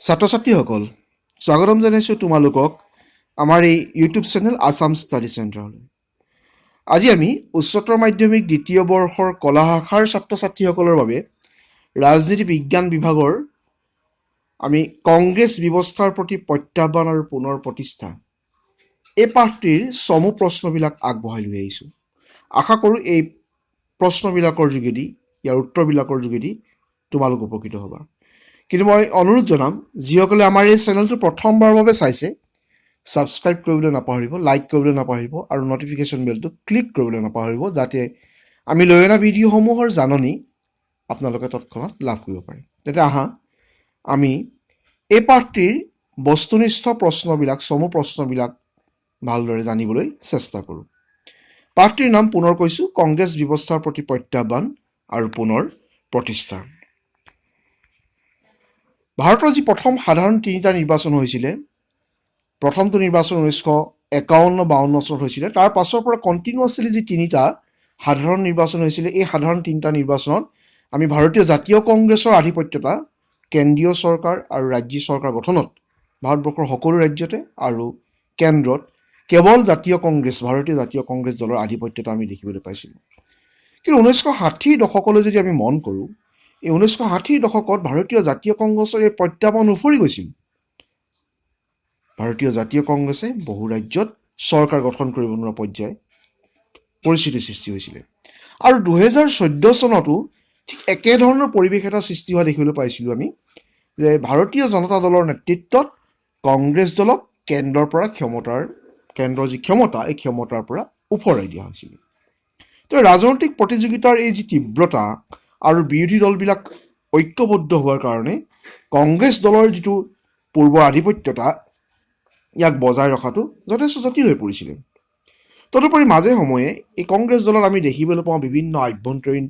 ছাত্ৰ ছাত্ৰীসকল, স্বাগতম জনাইছোঁ তোমালোকক আমাৰ এই ইউটিউব চেনেল আছাম ষ্টাডি চেণ্টাৰলৈ। আজি আমি উচ্চতৰ মাধ্যমিক দ্বিতীয় বৰ্ষৰ কলা শাখাৰ ছাত্ৰ ছাত্ৰীসকলৰ বাবে ৰাজনীতি বিজ্ঞান বিভাগৰ আমি কংগ্ৰেছ ব্যৱস্থাৰ প্ৰতি প্ৰত্যাহ্বান আৰু পুনৰ প্ৰতিষ্ঠা এই পাঠটিৰ চমু প্ৰশ্নবিলাক আগবঢ়াই লৈ আহিছোঁ। আশা কৰোঁ এই প্ৰশ্নবিলাকৰ যোগেদি, ইয়াৰ উত্তৰবিলাকৰ যোগেদি তোমালোক উপকৃত হ'বা। কিন্তু মই অনুৰোধ জনাম, যিসকলে আমাৰ এই চেনেলটো প্ৰথমবাৰৰ বাবে চাইছে, ছাবস্ক্ৰাইব কৰিবলৈ নাপাহৰিব, লাইক কৰিবলৈ নাপাহৰিব আৰু নটিফিকেশ্যন বেলটো ক্লিক কৰিবলৈ নাপাহৰিব, যাতে আমি লৈ অনা ভিডিঅ'সমূহৰ জাননী আপোনালোকে তৎক্ষণাত লাভ কৰিব পাৰে। তেতিয়া আহা আমি এই পাঠটিৰ বস্তুনিষ্ঠ প্ৰশ্নবিলাক, চমু প্ৰশ্নবিলাক ভালদৰে জানিবলৈ চেষ্টা কৰোঁ। পাঠটিৰ নাম পুনৰ কৈছোঁ, কংগ্ৰেছ ব্যৱস্থাৰ প্ৰতি প্ৰত্যাহ্বান আৰু পুনৰ প্ৰতিষ্ঠা। ভাৰতৰ যি প্ৰথম সাধাৰণ তিনিটা নিৰ্বাচন হৈছিলে, প্ৰথমটো নিৰ্বাচন 1951-52 চনত হৈছিলে। তাৰ পাছৰ পৰা কণ্টিনিউৱাছলি যি তিনিটা সাধাৰণ নিৰ্বাচন হৈছিলে, এই সাধাৰণ তিনিটা নিৰ্বাচনত আমি ভাৰতীয় জাতীয় কংগ্ৰেছৰ আধিপত্যতা কেন্দ্ৰীয় চৰকাৰ আৰু ৰাজ্যিক চৰকাৰ গঠনত ভাৰতবৰ্ষৰ সকলো ৰাজ্যতে আৰু কেন্দ্ৰত কেৱল জাতীয় কংগ্ৰেছ, ভাৰতীয় জাতীয় কংগ্ৰেছ দলৰ আধিপত্যতা আমি দেখিবলৈ পাইছিলোঁ। কিন্তু 1960ৰ দশকলৈ যদি আমি মন কৰোঁ, এই 1960ৰ দশকত ভাৰতীয় জাতীয় কংগ্ৰেছৰ এই প্ৰত্যাহ্বান উফৰি গৈছিল। ভাৰতীয় জাতীয় কংগ্ৰেছে বহু ৰাজ্যত চৰকাৰ গঠন কৰিব নোৱাৰা পৰ্যায় পৰিস্থিতিৰ সৃষ্টি হৈছিলে। আৰু 2014 চনতো ঠিক একেধৰণৰ পৰিৱেশ এটা সৃষ্টি হোৱা দেখিবলৈ পাইছিলোঁ আমি, যে ভাৰতীয় জনতা দলৰ নেতৃত্বত কংগ্ৰেছ দলক কেন্দ্ৰৰ যি ক্ষমতা, এই ক্ষমতাৰ পৰা ওফৰাই দিয়া হৈছিল। তো ৰাজনৈতিক প্ৰতিযোগিতাৰ এই যি তীব্ৰতা আৰু বিৰোধী দলবিলাক ঐক্যবদ্ধ হোৱাৰ কাৰণে কংগ্ৰেছ দলৰ যিটো পূৰ্বৰ আধিপত্যতা, ইয়াক বজাই ৰখাটো যথেষ্ট জটিল হৈ পৰিছিলে। তদুপৰি মাজে সময়ে এই কংগ্ৰেছ দলত আমি দেখিবলৈ পাওঁ বিভিন্ন আভ্যন্তৰীণ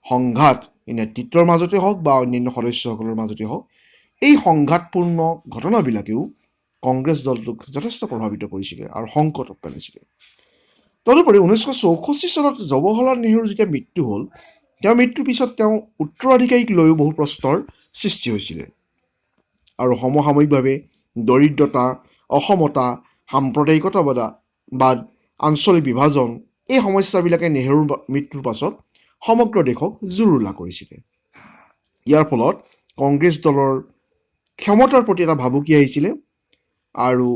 সংঘাত, এই নেতৃত্বৰ মাজতে হওক বা অন্যান্য সদস্যসকলৰ মাজতে হওক, এই সংঘাতপূৰ্ণ ঘটনাবিলাকেও কংগ্ৰেছ দলটোক যথেষ্ট প্ৰভাৱিত কৰিছিলে আৰু সংকটত পেলাইছিলে। তদুপৰি 1964 চনত জৱাহৰলাল নেহৰুৰ যেতিয়া মৃত্যু হ'ল, তেওঁৰ মৃত্যুৰ পিছত তেওঁ উত্তৰাধিকাৰীক লৈও বহু প্ৰশ্নৰ সৃষ্টি হৈছিলে। আৰু সমসাময়িকভাৱে দৰিদ্ৰতা, অসমতা, সাম্প্ৰদায়িকতাবাদ, আঞ্চলিক বিভাজন, এই সমস্যাবিলাকে নেহৰুৰ মৃত্যুৰ পাছত সমগ্ৰ দেশক জুৰুলা কৰিছিলে। ইয়াৰ ফলত কংগ্ৰেছ দলৰ ক্ষমতাৰ প্ৰতি এটা ভাবুকি আহিছিলে আৰু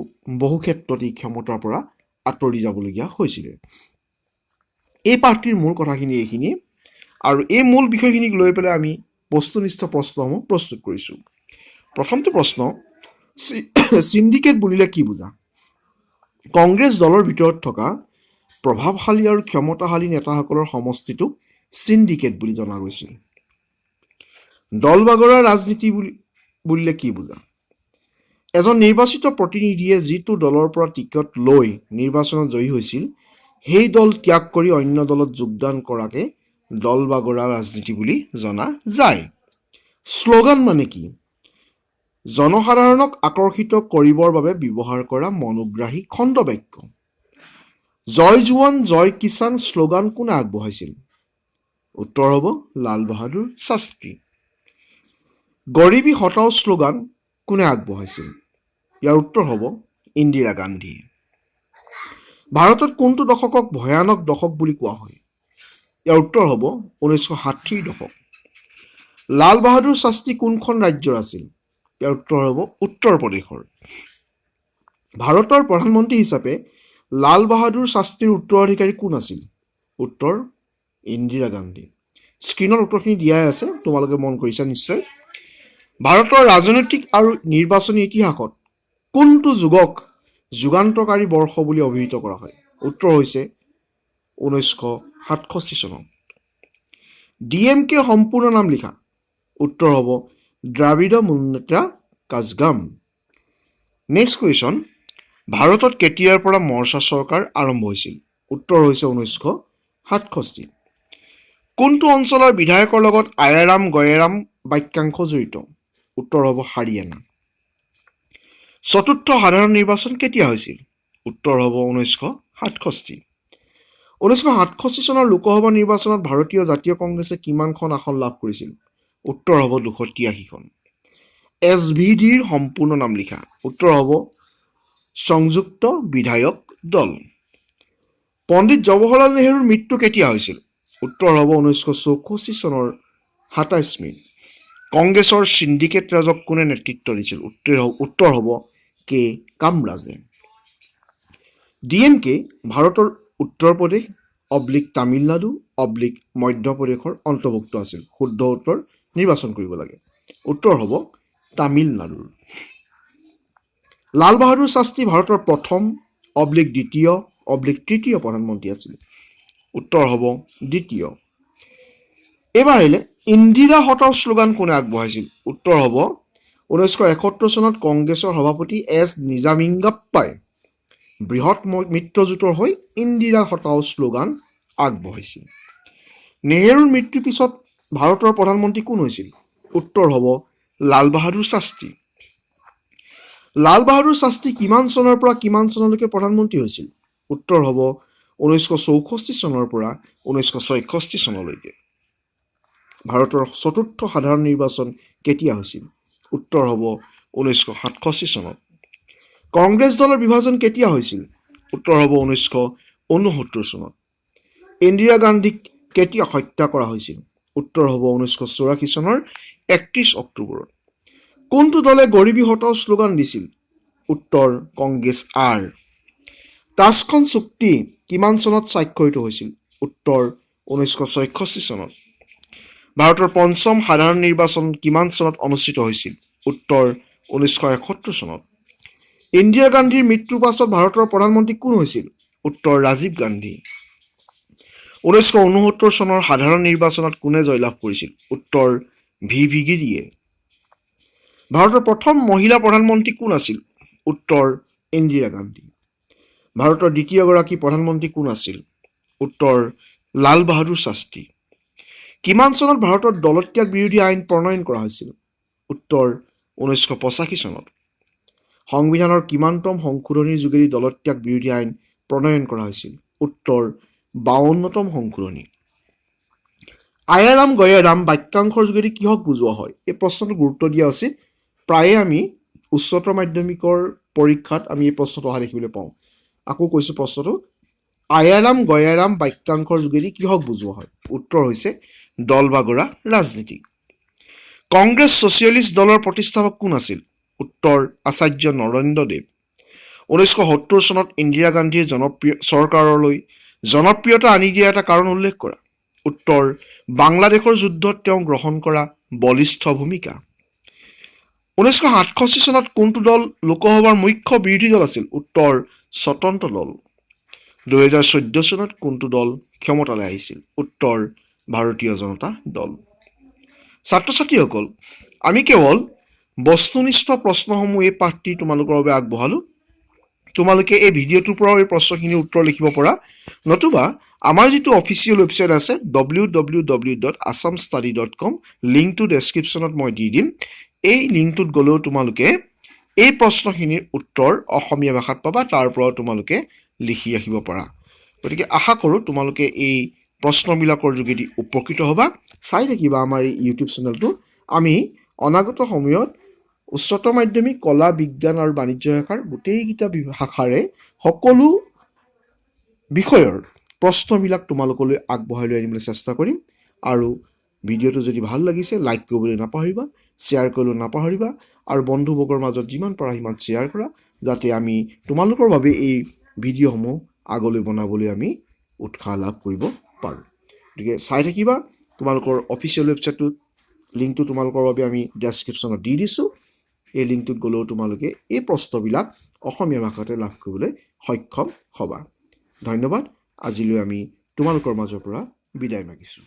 বহু ক্ষেত্ৰত এই ক্ষমতাৰ পৰা আঁতৰি যাবলগীয়া হৈছিলে। এই পাঠটিৰ মূল কথাখিনি এইখিনিয়ে, আৰু এই মূল বিষয়খিনিক লৈ পেলাই আমি বস্তুনিষ্ঠ প্ৰশ্নসমূহ প্ৰস্তুত কৰিছোঁ। প্ৰথমটো প্ৰশ্ন, চিণ্ডিকেট বুলিলে কি বুজা? কংগ্ৰেছ দলৰ ভিতৰত থকা প্ৰভাৱশালী আৰু ক্ষমতাশালী নেতাসকলৰ সমষ্টিটোক চিণ্ডিকেট বুলি জনা গৈছিল। দল বাগৰা ৰাজনীতি বুলিলে কি বুজা? এজন নিৰ্বাচিত প্ৰতিনিধিয়ে যিটো দলৰ পৰা টিকট লৈ নিৰ্বাচনত জয়ী হৈছিল, সেই দল ত্যাগ কৰি অন্য দলত যোগদান কৰাকে দল বাগৰা ৰাজনীতি বুলি জনা যায়। শ্লোগান মানে কি? জনসাধাৰণক আকৰ্ষিত কৰিবৰ বাবে ব্যৱহাৰ কৰা মনোগ্ৰাহী খণ্ডবাক্য। জয় জোৱান জয় কিষাণ শ্লোগান কোনে আগবঢ়াইছিল? উত্তৰ হ'ব লাল বাহাদুৰ শাস্ত্ৰী। গৰিবী হটাও শ্লোগান কোনে আগবঢ়াইছিল? ইয়াৰ উত্তৰ হ'ব ইন্দিৰা গান্ধীয়ে। ভাৰতত কোনটো দশকক ভয়ানক দশক বুলি কোৱা হয়? ইয়াৰ উত্তৰ হ'ব 1960ৰ দশক। লাল বাহাদুৰ শাস্ত্ৰী কোনখন ৰাজ্যৰ আছিল? ইয়াৰ উত্তৰ হ'ব উত্তৰ প্ৰদেশৰ। ভাৰতৰ প্ৰধানমন্ত্ৰী হিচাপে লাল বাহাদুৰ শাস্ত্ৰীৰ উত্তৰাধিকাৰী কোন আছিল? উত্তৰ ইন্দিৰা গান্ধী। স্ক্ৰীণত উত্তৰখিনি দিয়াই আছে, তোমালোকে মন কৰিছা নিশ্চয়। ভাৰতৰ ৰাজনৈতিক আৰু নিৰ্বাচনী ইতিহাসত কোনটো যুগক যুগান্তকাৰী বৰ্ষ বুলি অভিহিত কৰা হয়? উত্তৰ হৈছে 1967 চনত। DMKৰ সম্পূৰ্ণ নাম লিখা। উত্তৰ হ'ব দ্ৰাবিড় মুন্নেত্ৰা কাঝগাম। নেক্সট কুৱেশ্যন, ভাৰতত কেতিয়াৰ পৰা মৰ্চা চৰকাৰ আৰম্ভ হৈছিল? উত্তৰ হৈছে 1967। কোনটো অঞ্চলৰ বিধায়কৰ লগত আয়াৰাম গয়াৰাম বাক্যাংশ জড়িত? উত্তৰ হ'ব হাৰিয়ানা। চতুৰ্থ সাধাৰণ নিৰ্বাচন কেতিয়া হৈছিল? উত্তৰ হ'ব 1967। 1967 চনৰ লোকসভা নিৰ্বাচনত ভাৰতীয় জাতীয় কংগ্ৰেছে কিমানখন আসন লাভ কৰিছিল? উত্তৰ হ'ব 283খন। SVDৰ সম্পূৰ্ণ নাম লিখা। উত্তৰ হ'ব সংযুক্ত বিধায়ক দল। পণ্ডিত জৱাহৰলাল নেহৰুৰ মৃত্যু কেতিয়া হৈছিল? উত্তৰ হ'ব 1964 চনৰ 27 মে'। কংগ্ৰেছৰ সিন্ডিকেট ৰাজক কোনে নেতৃত্ব দিছিল? উত্তৰ হ'ব কে কামৰাজে। DMK ভাৰতৰ উত্তৰ প্ৰদেশ তামিলনাডু মধ্যপ্ৰদেশৰ অন্তৰ্ভুক্ত আছিল। শুদ্ধ উত্তৰ নিৰ্বাচন কৰিব লাগে। উত্তৰ হ'ব তামিলনাডুৰ। লাল বাহাদুৰ শাস্ত্ৰী ভাৰতৰ প্ৰথম দ্বিতীয় তৃতীয় প্ৰধানমন্ত্ৰী আছিল। উত্তৰ হ'ব দ্বিতীয়। এইবাৰ আহিলে ইন্দিৰা হটাও শ্লোগান কোনে আগবঢ়াইছিল? উত্তৰ হ'ব 1971 চনত কংগ্ৰেছৰ সভাপতি S. নিজামিঙ্গাপ্পাই বৃহৎ মিত্ৰজোঁটৰ হৈ ইন্দিৰা হটাও শ্লোগান আগবঢ়াইছিল। নেহেৰুৰ মৃত্যুৰ পিছত ভাৰতৰ প্ৰধানমন্ত্ৰী কোন হৈছিল? উত্তৰ হ'ব লাল বাহাদুৰ শাস্ত্ৰী। লাল বাহাদুৰ শাস্ত্ৰী কিমান চনৰ পৰা কিমান চনলৈকে প্ৰধানমন্ত্ৰী হৈছিল? উত্তৰ হ'ব 1964 চনৰ পৰা 1966 চনলৈকে। ভাৰতৰ চতুৰ্থ সাধাৰণ নিৰ্বাচন কেতিয়া হৈছিল? উত্তৰ হ'ব 1967 চনত। কংগ্ৰেছ দলৰ বিভাজন কেতিয়া হৈছিল? উত্তৰ হ'ব 1969 চনত। ইন্দিৰা গান্ধীক কেতিয়া হত্যা কৰা হৈছিল? উত্তৰ হ'ব 1984 চনৰ 31 অক্টোবৰত। কোনটো দলে গৰিবী হটাও শ্লোগান দিছিল? উত্তৰ কংগ্ৰেছ আৰ। তাছখন চুক্তি কিমান চনত স্বাক্ষৰিত হৈছিল? উত্তৰ 1966 চনত। ভাৰতৰ পঞ্চম সাধাৰণ নিৰ্বাচন কিমান চনত অনুষ্ঠিত হৈছিল? উত্তৰ 1971 চনত। ইন্দিৰা গান্ধীৰ মৃত্যুৰ পাছত ভাৰতৰ প্ৰধানমন্ত্ৰী কোন হৈছিল? উত্তৰ ৰাজীৱ গান্ধী। 1969 চনৰ সাধাৰণ নিৰ্বাচনত কোনে জয়লাভ কৰিছিল? উত্তৰ ভি গিৰিয়ে। ভাৰতৰ প্ৰথম মহিলা প্ৰধানমন্ত্ৰী কোন আছিল? উত্তৰ ইন্দিৰা গান্ধী। ভাৰতৰ দ্বিতীয়গৰাকী প্ৰধানমন্ত্ৰী কোন আছিল? উত্তৰ লাল বাহাদুৰ শাস্ত্ৰী। কিমান চনত ভাৰতত দলত্যাগ বিৰোধী আইন প্ৰণয়ন কৰা হৈছিল? উত্তৰ 1985 চনত। সংবিধানৰ কিমানতম সংশোধনীৰ যোগেদি দলত্যাগ বিৰোধী আইন প্ৰণয়ন কৰা হৈছিল? উত্তৰ 52তম সংশোধনী। আয়াৰাম গয়াৰাম বাক্যাংশৰ যোগেদি কিহক বুজোৱা হয়? এই প্ৰশ্নটো গুৰুত্ব দিয়া উচিত। প্ৰায়ে আমি উচ্চতৰ মাধ্যমিকৰ পৰীক্ষাত আমি এই প্ৰশ্নটো অহা দেখিবলৈ পাওঁ। আকৌ কৈছোঁ প্ৰশ্নটো, আয়াৰাম গয়াৰাম বাক্যাংশৰ যোগেদি কিহক বুজোৱা হয়? উত্তৰ হৈছে দল বাগৰা ৰাজনীতি। কংগ্ৰেছ ছ'চিয়েলিষ্ট দলৰ প্ৰতিষ্ঠাপক কোন আছিল? উত্তৰ আচাৰ্য নৰেন্দ্ৰ দেৱ। 1970 চনত ইন্দিৰা গান্ধীৰ চৰকাৰলৈ জনপ্ৰিয়তা আনি দিয়া এটা কাৰণ উল্লেখ কৰা। উত্তৰ বাংলাদেশৰ যুদ্ধত তেওঁ গ্ৰহণ কৰা বলিষ্ঠ ভূমিকা। 1967 চনত কোনটো দল লোকসভাৰ মুখ্য বিৰোধী দল আছিল? উত্তৰ স্বতন্ত্ৰ দল। 2014 চনত কোনটো দল ক্ষমতালৈ আহিছিল? উত্তৰ ভাৰতীয় জনতা দল। ছাত্ৰ ছাত্ৰীসকল, আমি কেৱল বস্তুনিষ্ঠ প্ৰশ্নসমূহ এই পাঠটি তোমালোকৰ বাবে আগবঢ়ালোঁ। তোমালোকে এই ভিডিঅ'টোৰ পৰাও এই প্ৰশ্নখিনিৰ উত্তৰ লিখিব পৰা, নতুবা আমাৰ যিটো অফিচিয়েল ৱেবছাইট আছে www.assamstudy.com, লিংকটো ডেছক্ৰিপশ্যনত মই দি দিম। এই লিংকটোত গ'লেও তোমালোকে এই প্ৰশ্নখিনিৰ উত্তৰ অসমীয়া ভাষাত পাবা, তাৰ পৰাও তোমালোকে লিখি ৰাখিব পাৰা। গতিকে আশা কৰোঁ তোমালোকে এই প্ৰশ্নবিলাকৰ যোগেদি উপকৃত হ'বা। চাই থাকিবা আমাৰ এই ইউটিউব চেনেলটো। আমি অনাগত সময়ত উচ্চতৰ মাধ্যমিক কলা বিজ্ঞান আৰু বাণিজ্য শাখাৰ গোটেইকেইটা শাখাৰে সকলো বিষয়ৰ প্ৰশ্নবিলাক তোমালোকলৈ আগবঢ়াই লৈ আনিবলৈ চেষ্টা কৰিম। আৰু ভিডিঅ'টো যদি ভাল লাগিছে লাইক কৰিবলৈ নাপাহৰিবা, শ্বেয়াৰ কৰিবলৈ নাপাহৰিবা, আৰু বন্ধুবৰ্গৰ মাজত যিমান পাৰা সিমান শ্বেয়াৰ কৰা, যাতে আমি তোমালোকৰ বাবে এই ভিডিঅ'সমূহ আগলৈ বনাবলৈ আমি উৎসাহ লাভ কৰিব পাৰোঁ। গতিকে চাই থাকিবা। তোমালোকৰ অফিচিয়েল ৱেবছাইটটোত লিংকটো তোমালোকৰ বাবে আমি ডেছক্ৰিপশ্যনত দি দিছোঁ। এই লিংকটোত গ'লেও তোমালোকে এই প্ৰশ্নবিলাক অসমীয়া ভাষাতে লাভ কৰিবলৈ সক্ষম হ'বা। ধন্যবাদ। আজিলৈ আমি তোমালোকৰ মাজৰ পৰা বিদায় মাগিছোঁ।